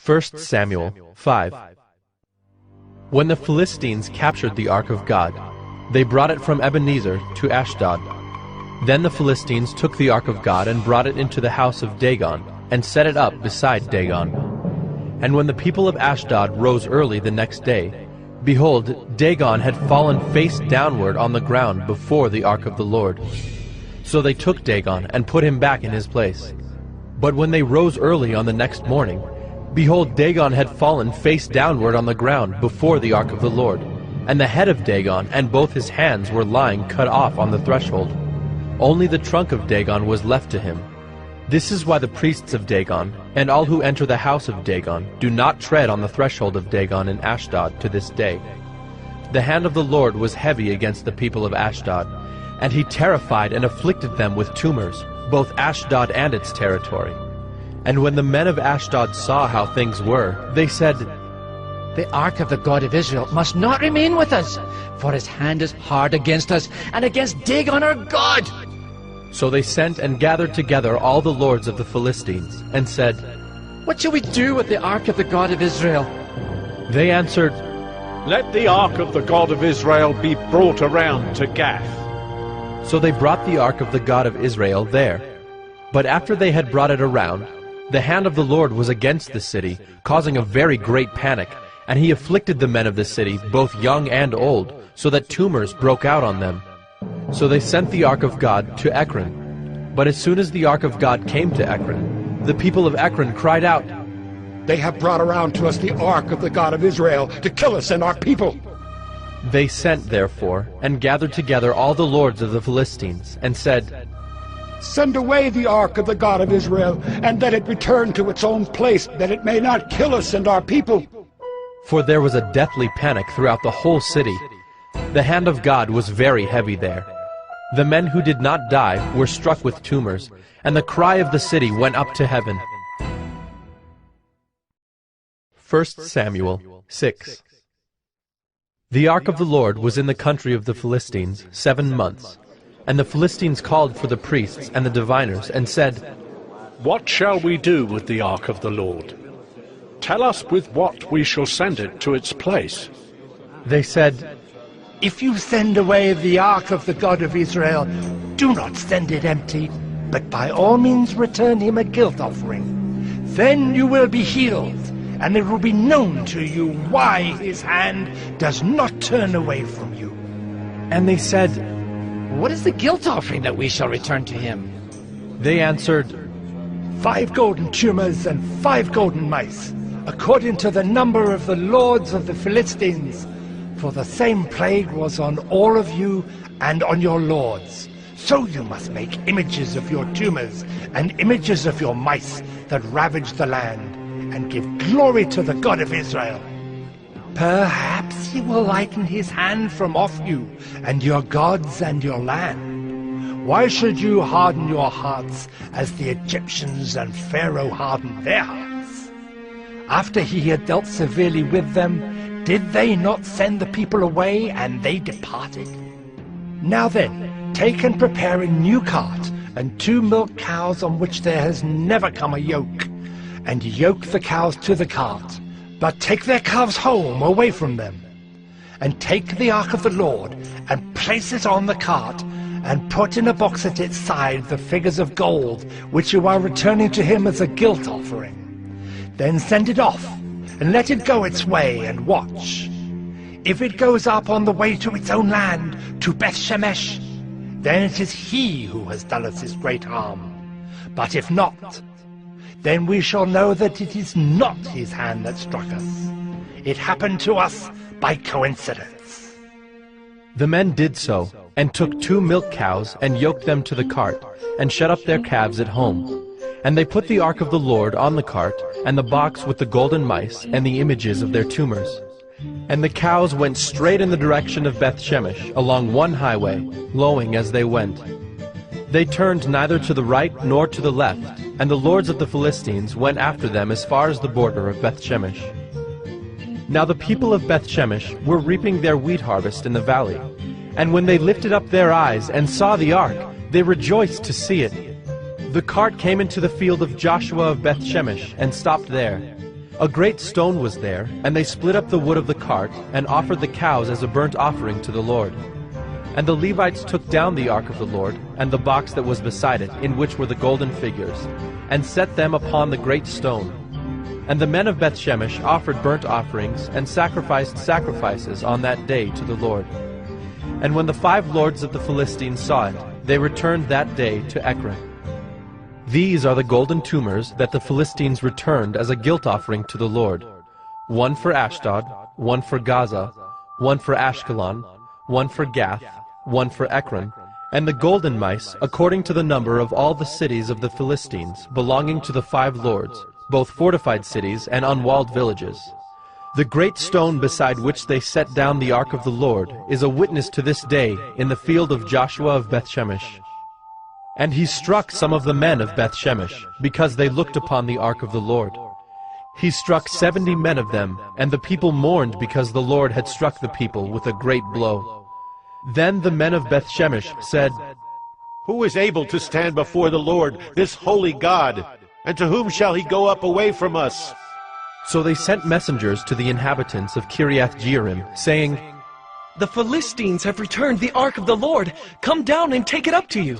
1 Samuel 5. When the Philistines captured the ark of God, they brought it from Ebenezer to Ashdod. Then the Philistines took the ark of God and brought it into the house of Dagon, and set it up beside Dagon. And when the people of Ashdod rose early the next day, behold, Dagon had fallen face downward on the ground before the ark of the Lord. So they took Dagon and put him back in his place. But when they rose early on the next morning, behold, Dagon had fallen face downward on the ground before the ark of the Lord, and the head of Dagon and both his hands were lying cut off on the threshold. Only the trunk of Dagon was left to him. This is why the priests of Dagon, and all who enter the house of Dagon, do not tread on the threshold of Dagon in Ashdod to this day. The hand of the Lord was heavy against the people of Ashdod, and he terrified and afflicted them with tumors, both Ashdod and its territory. And when the men of Ashdod saw how things were, they said, "The ark of the God of Israel must not remain with us, for his hand is hard against us, and against Dagon our God." So they sent and gathered together all the lords of the Philistines, and said, "What shall we do with the ark of the God of Israel?" They answered, "Let the ark of the God of Israel be brought around to Gath." So they brought the ark of the God of Israel there. But after they had brought it around, the hand of the Lord was against the city, causing a very great panic, and he afflicted the men of the city, both young and old, so that tumors broke out on them. So they sent the ark of God to Ekron. But as soon as the ark of God came to Ekron, the people of Ekron cried out, "They have brought around to us the ark of the God of Israel to kill us and our people." They sent, therefore, and gathered together all the lords of the Philistines, and said, "Send away the ark of the God of Israel, and let it return to its own place, that it may not kill us and our people." For there was a deathly panic throughout the whole city. The hand of God was very heavy there. The men who did not die were struck with tumors, and the cry of the city went up to heaven. 1 Samuel 6. The ark of the Lord was in the country of the Philistines 7 months. And the Philistines called for the priests and the diviners, and said, "What shall we do with the ark of the Lord? Tell us with what we shall send it to its place." They said, "If you send away the ark of the God of Israel, do not send it empty, but by all means return him a guilt offering. Then you will be healed, and it will be known to you why his hand does not turn away from you." And they said, "What is the guilt offering that we shall return to him?" They answered, 5 golden tumors and 5 golden mice, according to the number of the lords of the Philistines. For the same plague was on all of you and on your lords. So you must make images of your tumors and images of your mice that ravage the land, and give glory to the God of Israel. Perhaps he will lighten his hand from off you and your gods and your land. Why should you harden your hearts as the Egyptians and Pharaoh hardened their hearts? After he had dealt severely with them, did they not send the people away, and they departed? Now then, take and prepare a new cart, and 2 milk cows on which there has never come a yoke, and yoke the cows to the cart, but take their calves home away from them. And take the ark of the Lord, and place it on the cart, and put in a box at its side the figures of gold, which you are returning to him as a guilt offering. Then send it off, and let it go its way, and watch. If it goes up on the way to its own land, to Beth-Shemesh, then it is he who has done us this great harm. But if not, then we shall know that it is not his hand that struck us. It happened to us by coincidence." The men did so, and took 2 milk cows, and yoked them to the cart, and shut up their calves at home. And they put the ark of the Lord on the cart, and the box with the golden mice, and the images of their tumors. And the cows went straight in the direction of Beth-Shemesh, along one highway, lowing as they went. They turned neither to the right nor to the left, and the lords of the Philistines went after them as far as the border of Beth-Shemesh. Now the people of Beth-Shemesh were reaping their wheat harvest in the valley, and when they lifted up their eyes and saw the ark, they rejoiced to see it. The cart came into the field of Joshua of Beth-Shemesh and stopped there. A great stone was there, and they split up the wood of the cart, and offered the cows as a burnt offering to the Lord. And the Levites took down the ark of the Lord, and the box that was beside it, in which were the golden figures, and set them upon the great stone. And the men of Bethshemesh offered burnt offerings, and sacrificed sacrifices on that day to the Lord. And when the 5 lords of the Philistines saw it, they returned that day to Ekron. These are the golden tumors that the Philistines returned as a guilt offering to the Lord. 1 for Ashdod, 1 for Gaza, 1 for Ashkelon, 1 for Gath, 1 for Ekron, and the golden mice, according to the number of all the cities of the Philistines, belonging to the 5 lords, both fortified cities and unwalled villages. The great stone beside which they set down the ark of the Lord is a witness to this day in the field of Joshua of Bethshemesh. And he struck some of the men of Bethshemesh, because they looked upon the ark of the Lord. He struck 70 men of them, and the people mourned because the Lord had struck the people with a great blow. Then the men of Bethshemesh said, Who is able to stand before the Lord, this holy God? And to whom shall he go up away from us? So they sent messengers to the inhabitants of Kiriath-Jearim, saying, The Philistines have returned the ark of the Lord. Come down and take it up to you.